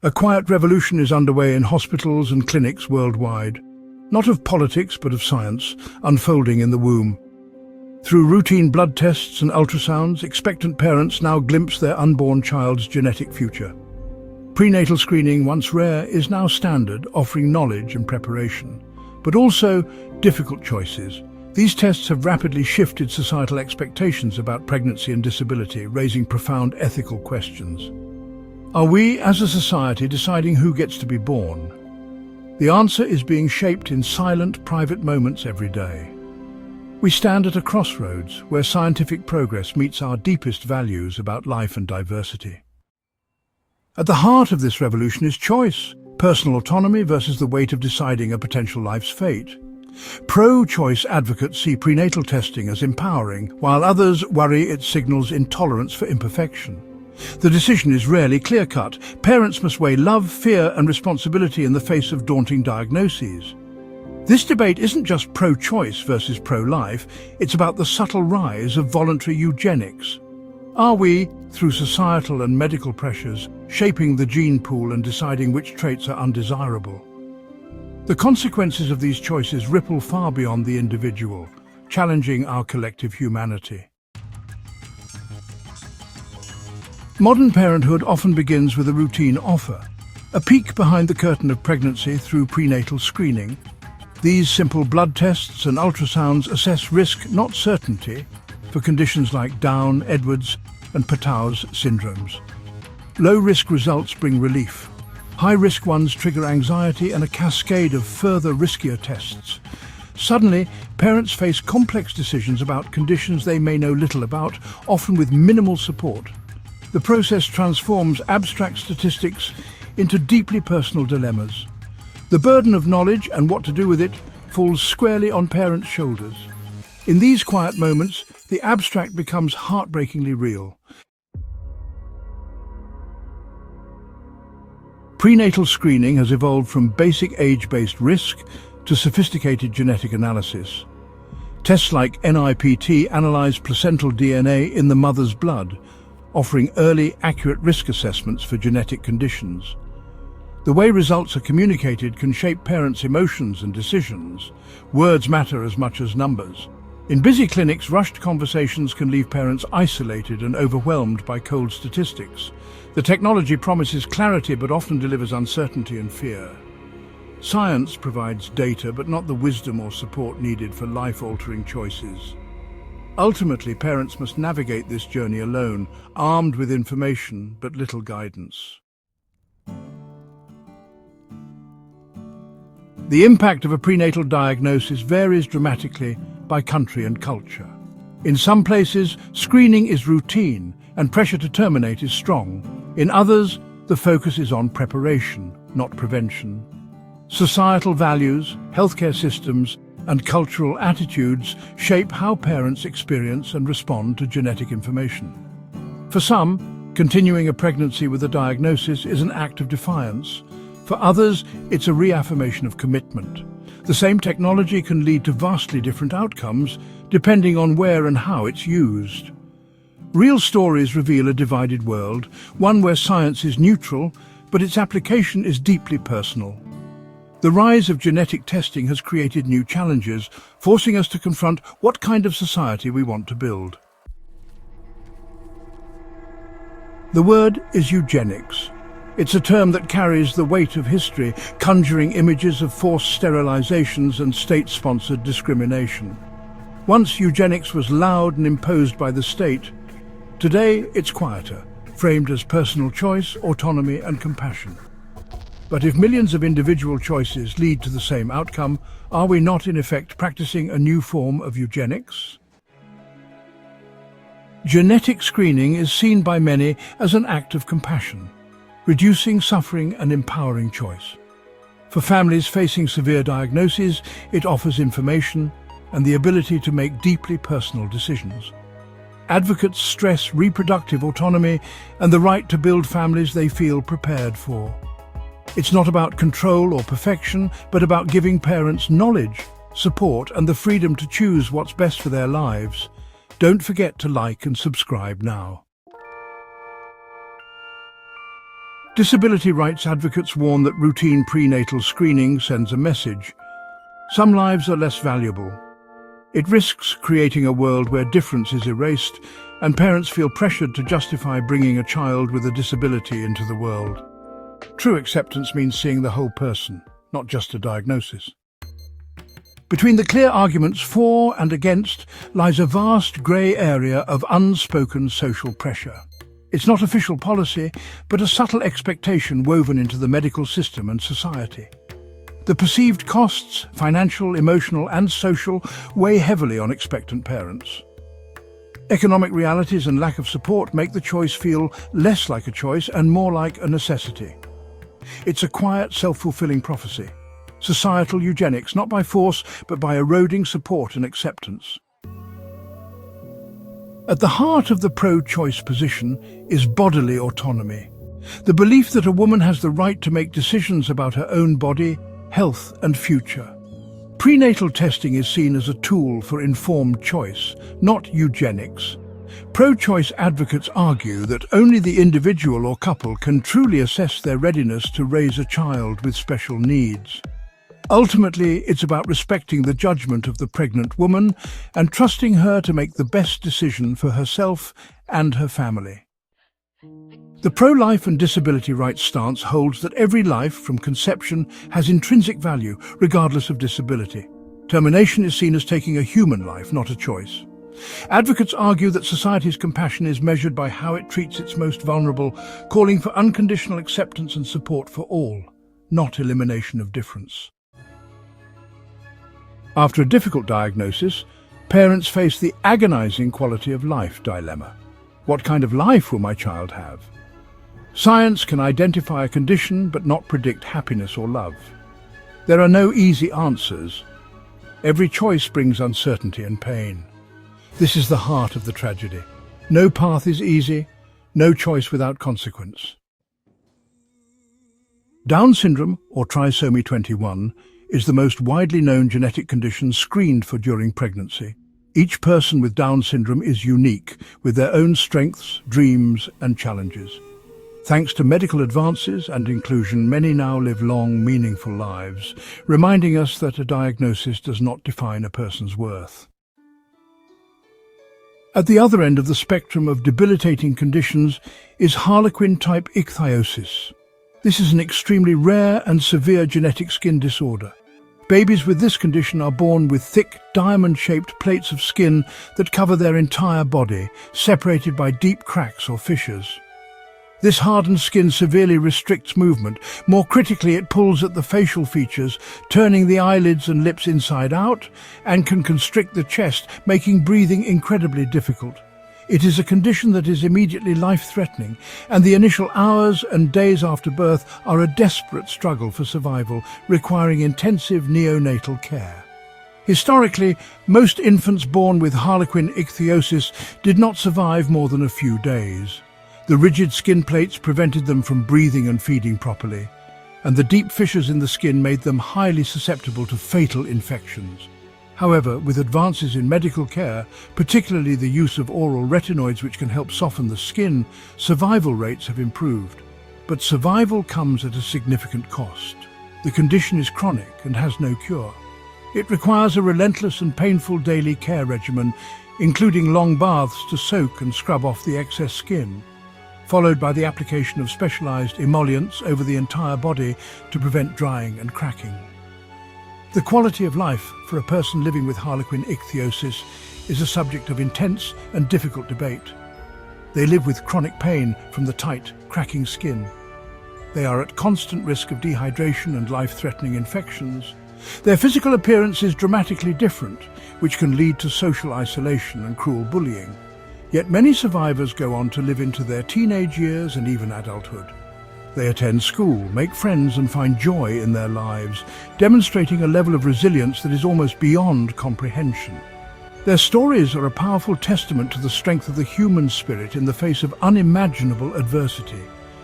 A quiet revolution is underway in hospitals and clinics worldwide, not of politics but of science, unfolding in the womb. Through routine blood tests and ultrasounds, expectant parents now glimpse their unborn child's genetic future. Prenatal screening, once rare, is now standard, offering knowledge and preparation, but also difficult choices. These tests have rapidly shifted societal expectations about pregnancy and disability, raising profound ethical questions. Are we, as a society, deciding who gets to be born? The answer is being shaped in silent, private moments every day. We stand at a crossroads where scientific progress meets our deepest values about life and diversity. At the heart of this revolution is choice, personal autonomy versus the weight of deciding a potential life's fate. Pro-choice advocates see prenatal testing as empowering, while others worry it signals intolerance for imperfection. The decision is rarely clear-cut. Parents must weigh love, fear and responsibility in the face of daunting diagnoses. This debate isn't just pro-choice versus pro-life, it's about the subtle rise of voluntary eugenics. Are we, through societal and medical pressures, shaping the gene pool and deciding which traits are undesirable? The consequences of these choices ripple far beyond the individual, challenging our collective humanity. Modern parenthood often begins with a routine offer, a peek behind the curtain of pregnancy through prenatal screening. These simple blood tests and ultrasounds assess risk, not certainty, for conditions like Down, Edwards and Patau's syndromes. Low-risk results bring relief. High-risk ones trigger anxiety and a cascade of further riskier tests. Suddenly, parents face complex decisions about conditions they may know little about, often with minimal support. The process transforms abstract statistics into deeply personal dilemmas. The burden of knowledge and what to do with it falls squarely on parents' shoulders. In these quiet moments, the abstract becomes heartbreakingly real. Prenatal screening has evolved from basic age-based risk to sophisticated genetic analysis. Tests like NIPT analyze placental DNA in the mother's blood, offering early, accurate risk assessments for genetic conditions. The way results are communicated can shape parents' emotions and decisions. Words matter as much as numbers. In busy clinics, rushed conversations can leave parents isolated and overwhelmed by cold statistics. The technology promises clarity but often delivers uncertainty and fear. Science provides data but not the wisdom or support needed for life-altering choices. Ultimately, parents must navigate this journey alone, armed with information but little guidance. The impact of a prenatal diagnosis varies dramatically by country and culture. In some places, screening is routine and pressure to terminate is strong. In others, the focus is on preparation, not prevention. Societal values, healthcare systems, and cultural attitudes shape how parents experience and respond to genetic information. For some, continuing a pregnancy with a diagnosis is an act of defiance. For others, it's a reaffirmation of commitment. The same technology can lead to vastly different outcomes, depending on where and how it's used. Real stories reveal a divided world, one where science is neutral, but its application is deeply personal. The rise of genetic testing has created new challenges, forcing us to confront what kind of society we want to build. The word is eugenics. It's a term that carries the weight of history, conjuring images of forced sterilizations and state-sponsored discrimination. Once eugenics was loud and imposed by the state, today it's quieter, framed as personal choice, autonomy and compassion. But if millions of individual choices lead to the same outcome, are we not in effect practicing a new form of eugenics? Genetic screening is seen by many as an act of compassion, reducing suffering and empowering choice. For families facing severe diagnoses, it offers information and the ability to make deeply personal decisions. Advocates stress reproductive autonomy and the right to build families they feel prepared for. It's not about control or perfection, but about giving parents knowledge, support, and the freedom to choose what's best for their lives. Don't forget to like and subscribe now. Disability rights advocates warn that routine prenatal screening sends a message. Some lives are less valuable. It risks creating a world where difference is erased and parents feel pressured to justify bringing a child with a disability into the world. True acceptance means seeing the whole person, not just a diagnosis. Between the clear arguments for and against lies a vast grey area of unspoken social pressure. It's not official policy, but a subtle expectation woven into the medical system and society. The perceived costs, financial, emotional and social, weigh heavily on expectant parents. Economic realities and lack of support make the choice feel less like a choice and more like a necessity. It's a quiet, self-fulfilling prophecy. Societal eugenics, not by force, but by eroding support and acceptance. At the heart of the pro-choice position is bodily autonomy, the belief that a woman has the right to make decisions about her own body, health and future. Prenatal testing is seen as a tool for informed choice, not eugenics. Pro-choice advocates argue that only the individual or couple can truly assess their readiness to raise a child with special needs. Ultimately, it's about respecting the judgment of the pregnant woman and trusting her to make the best decision for herself and her family. The pro-life and disability rights stance holds that every life from conception has intrinsic value, regardless of disability. Termination is seen as taking a human life, not a choice. Advocates argue that society's compassion is measured by how it treats its most vulnerable, calling for unconditional acceptance and support for all, not elimination of difference. After a difficult diagnosis, parents face the agonizing quality of life dilemma. What kind of life will my child have? Science can identify a condition but not predict happiness or love. There are no easy answers. Every choice brings uncertainty and pain. This is the heart of the tragedy. No path is easy, no choice without consequence. Down syndrome, or trisomy 21, is the most widely known genetic condition screened for during pregnancy. Each person with Down syndrome is unique, with their own strengths, dreams and challenges. Thanks to medical advances and inclusion, many now live long, meaningful lives, reminding us that a diagnosis does not define a person's worth. At the other end of the spectrum of debilitating conditions is Harlequin-type ichthyosis. This is an extremely rare and severe genetic skin disorder. Babies with this condition are born with thick, diamond-shaped plates of skin that cover their entire body, separated by deep cracks or fissures. This hardened skin severely restricts movement. More critically, it pulls at the facial features, turning the eyelids and lips inside out, and can constrict the chest, making breathing incredibly difficult. It is a condition that is immediately life-threatening, and the initial hours and days after birth are a desperate struggle for survival, requiring intensive neonatal care. Historically, most infants born with Harlequin ichthyosis did not survive more than a few days. The rigid skin plates prevented them from breathing and feeding properly, and the deep fissures in the skin made them highly susceptible to fatal infections. However, with advances in medical care, particularly the use of oral retinoids which can help soften the skin, survival rates have improved. But survival comes at a significant cost. The condition is chronic and has no cure. It requires a relentless and painful daily care regimen, including long baths to soak and scrub off the excess skin, followed by the application of specialized emollients over the entire body to prevent drying and cracking. The quality of life for a person living with Harlequin ichthyosis is a subject of intense and difficult debate. They live with chronic pain from the tight, cracking skin. They are at constant risk of dehydration and life-threatening infections. Their physical appearance is dramatically different, which can lead to social isolation and cruel bullying. Yet many survivors go on to live into their teenage years and even adulthood. They attend school, make friends and find joy in their lives, demonstrating a level of resilience that is almost beyond comprehension. Their stories are a powerful testament to the strength of the human spirit in the face of unimaginable adversity.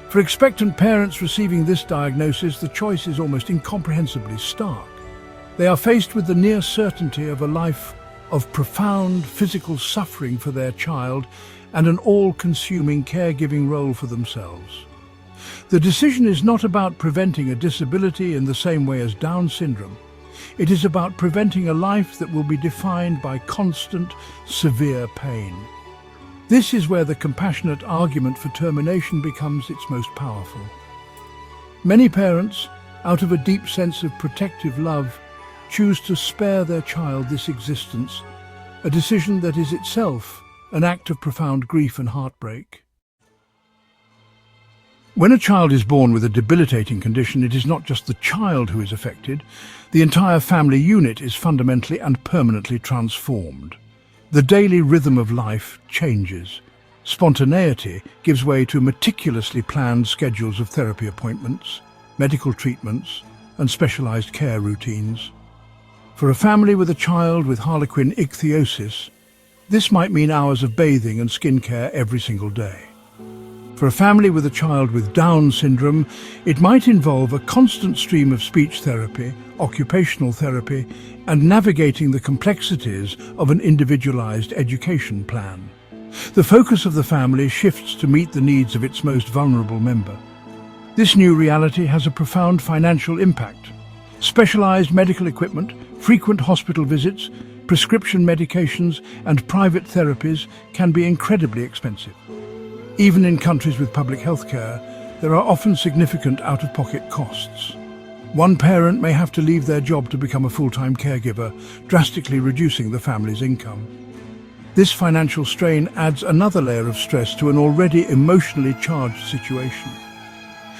For expectant parents receiving this diagnosis, the choice is almost incomprehensibly stark. They are faced with the near certainty of a life of profound physical suffering for their child and an all-consuming caregiving role for themselves. The decision is not about preventing a disability in the same way as Down syndrome. It is about preventing a life that will be defined by constant, severe pain. This is where the compassionate argument for termination becomes its most powerful. Many parents, out of a deep sense of protective love, choose to spare their child this existence, a decision that is itself an act of profound grief and heartbreak. When a child is born with a debilitating condition, it is not just the child who is affected. The entire family unit is fundamentally and permanently transformed. The daily rhythm of life changes. Spontaneity gives way to meticulously planned schedules of therapy appointments, medical treatments, and specialized care routines. For a family with a child with Harlequin-type, this might mean hours of bathing and skincare every single day. For a family with a child with Down syndrome, it might involve a constant stream of speech therapy, occupational therapy, and navigating the complexities of an individualized education plan. The focus of the family shifts to meet the needs of its most vulnerable member. This new reality has a profound financial impact. Specialized medical equipment, frequent hospital visits, prescription medications, and private therapies can be incredibly expensive. Even in countries with public health care, there are often significant out-of-pocket costs. One parent may have to leave their job to become a full-time caregiver, drastically reducing the family's income. This financial strain adds another layer of stress to an already emotionally charged situation.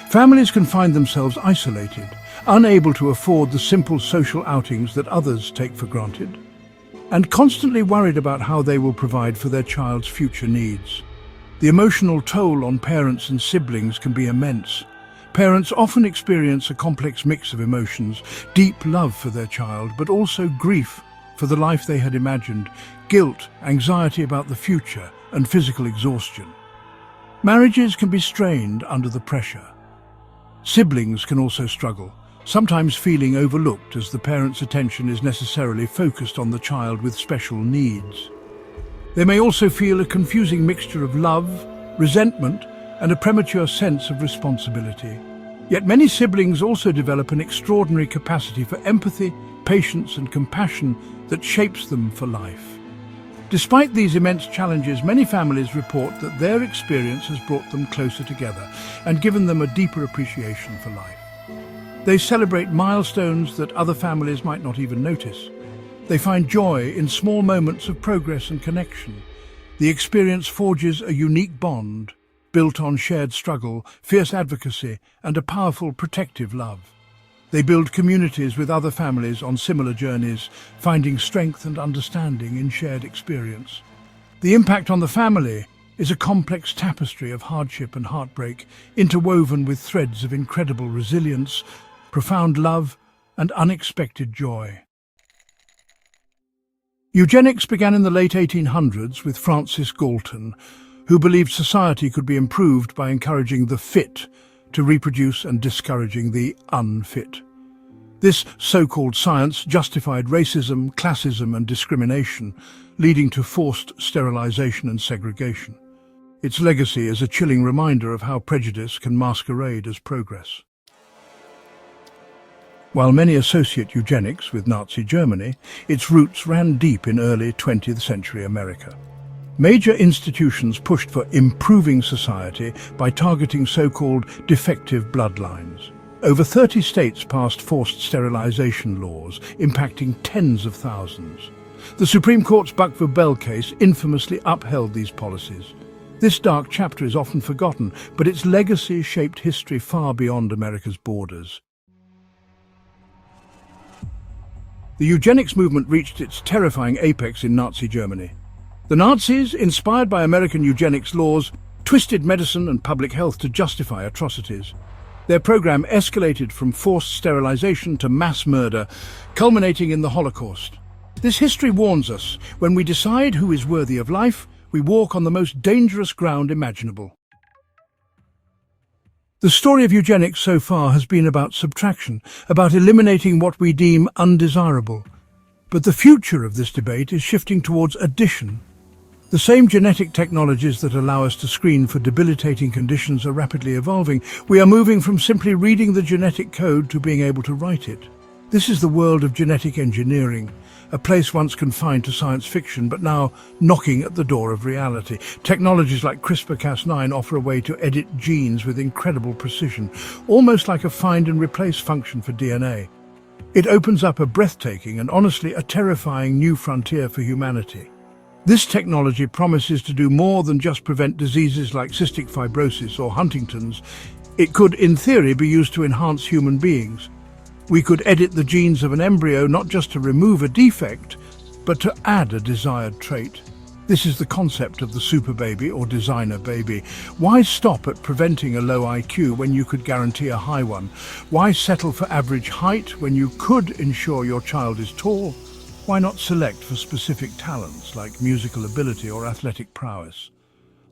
Families can find themselves isolated, unable to afford the simple social outings that others take for granted, and constantly worried about how they will provide for their child's future needs. The emotional toll on parents and siblings can be immense. Parents often experience a complex mix of emotions, deep love for their child, but also grief for the life they had imagined, guilt, anxiety about the future, and physical exhaustion. Marriages can be strained under the pressure. Siblings can also struggle, sometimes feeling overlooked as the parent's attention is necessarily focused on the child with special needs. They may also feel a confusing mixture of love, resentment, and a premature sense of responsibility. Yet many siblings also develop an extraordinary capacity for empathy, patience, and compassion that shapes them for life. Despite these immense challenges, many families report that their experience has brought them closer together and given them a deeper appreciation for life. They celebrate milestones that other families might not even notice. They find joy in small moments of progress and connection. The experience forges a unique bond, built on shared struggle, fierce advocacy, and a powerful protective love. They build communities with other families on similar journeys, finding strength and understanding in shared experience. The impact on the family is a complex tapestry of hardship and heartbreak, interwoven with threads of incredible resilience, profound love, and unexpected joy. Eugenics began in the late 1800s with Francis Galton, who believed society could be improved by encouraging the fit to reproduce and discouraging the unfit. This so-called science justified racism, classism, and discrimination, leading to forced sterilization and segregation. Its legacy is a chilling reminder of how prejudice can masquerade as progress. While many associate eugenics with Nazi Germany, its roots ran deep in early 20th century America. Major institutions pushed for improving society by targeting so-called defective bloodlines. Over 30 states passed forced sterilization laws, impacting tens of thousands. The Supreme Court's Buck v. Bell case infamously upheld these policies. This dark chapter is often forgotten, but its legacy shaped history far beyond America's borders. The eugenics movement reached its terrifying apex in Nazi Germany. The Nazis, inspired by American eugenics laws, twisted medicine and public health to justify atrocities. Their program escalated from forced sterilization to mass murder, culminating in the Holocaust. This history warns us, when we decide who is worthy of life, we walk on the most dangerous ground imaginable. The story of eugenics so far has been about subtraction, about eliminating what we deem undesirable. But the future of this debate is shifting towards addition. The same genetic technologies that allow us to screen for debilitating conditions are rapidly evolving. We are moving from simply reading the genetic code to being able to write it. This is the world of genetic engineering, a place once confined to science fiction, but now knocking at the door of reality. Technologies like CRISPR-Cas9 offer a way to edit genes with incredible precision, almost like a find and replace function for DNA. It opens up a breathtaking and honestly a terrifying new frontier for humanity. This technology promises to do more than just prevent diseases like cystic fibrosis or Huntington's. It could, in theory, be used to enhance human beings. We could edit the genes of an embryo not just to remove a defect, but to add a desired trait. This is the concept of the super baby or designer baby. Why stop at preventing a low IQ when you could guarantee a high one? Why settle for average height when you could ensure your child is tall? Why not select for specific talents like musical ability or athletic prowess?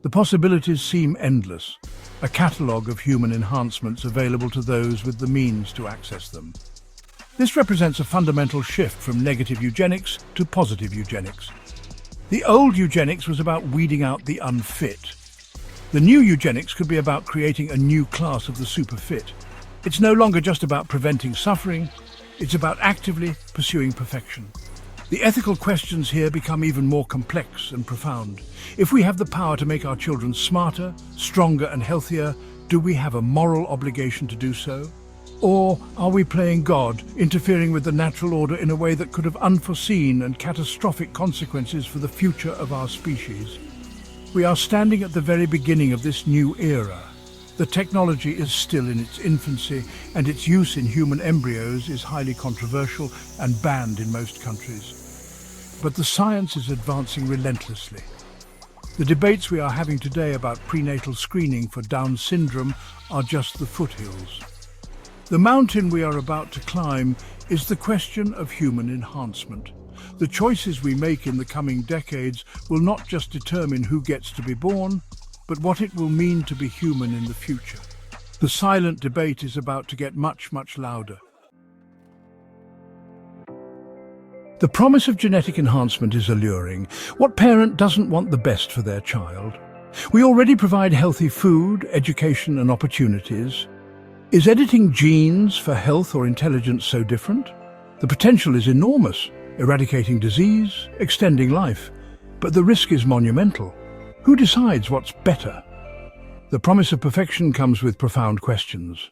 The possibilities seem endless, a catalogue of human enhancements available to those with the means to access them. This represents a fundamental shift from negative eugenics to positive eugenics. The old eugenics was about weeding out the unfit. The new eugenics could be about creating a new class of the super fit. It's no longer just about preventing suffering, it's about actively pursuing perfection. The ethical questions here become even more complex and profound. If we have the power to make our children smarter, stronger and healthier, do we have a moral obligation to do so? Or are we playing God, interfering with the natural order in a way that could have unforeseen and catastrophic consequences for the future of our species? We are standing at the very beginning of this new era. The technology is still in its infancy, and its use in human embryos is highly controversial and banned in most countries. But the science is advancing relentlessly. The debates we are having today about prenatal screening for Down syndrome are just the foothills. The mountain we are about to climb is the question of human enhancement. The choices we make in the coming decades will not just determine who gets to be born, but what it will mean to be human in the future. The silent debate is about to get much, much louder. The promise of genetic enhancement is alluring. What parent doesn't want the best for their child? We already provide healthy food, education and opportunities. Is editing genes for health or intelligence so different? The potential is enormous, eradicating disease, extending life, but the risk is monumental. Who decides what's better? The promise of perfection comes with profound questions.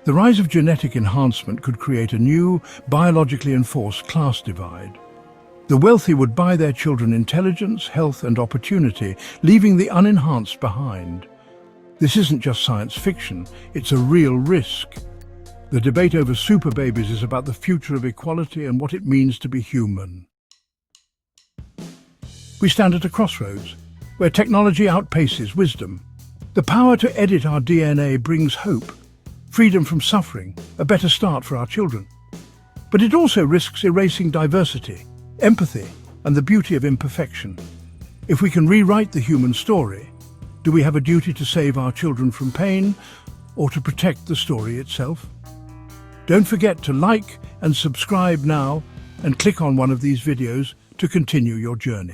The rise of genetic enhancement could create a new, biologically enforced class divide. The wealthy would buy their children intelligence, health and opportunity, leaving the unenhanced behind. This isn't just science fiction, it's a real risk. The debate over super babies is about the future of equality and what it means to be human. We stand at a crossroads, where technology outpaces wisdom. The power to edit our DNA brings hope, freedom from suffering, a better start for our children. But it also risks erasing diversity, empathy, and the beauty of imperfection. If we can rewrite the human story, do we have a duty to save our children from pain, or to protect the story itself? Don't forget to like and subscribe now, and click on one of these videos to continue your journey.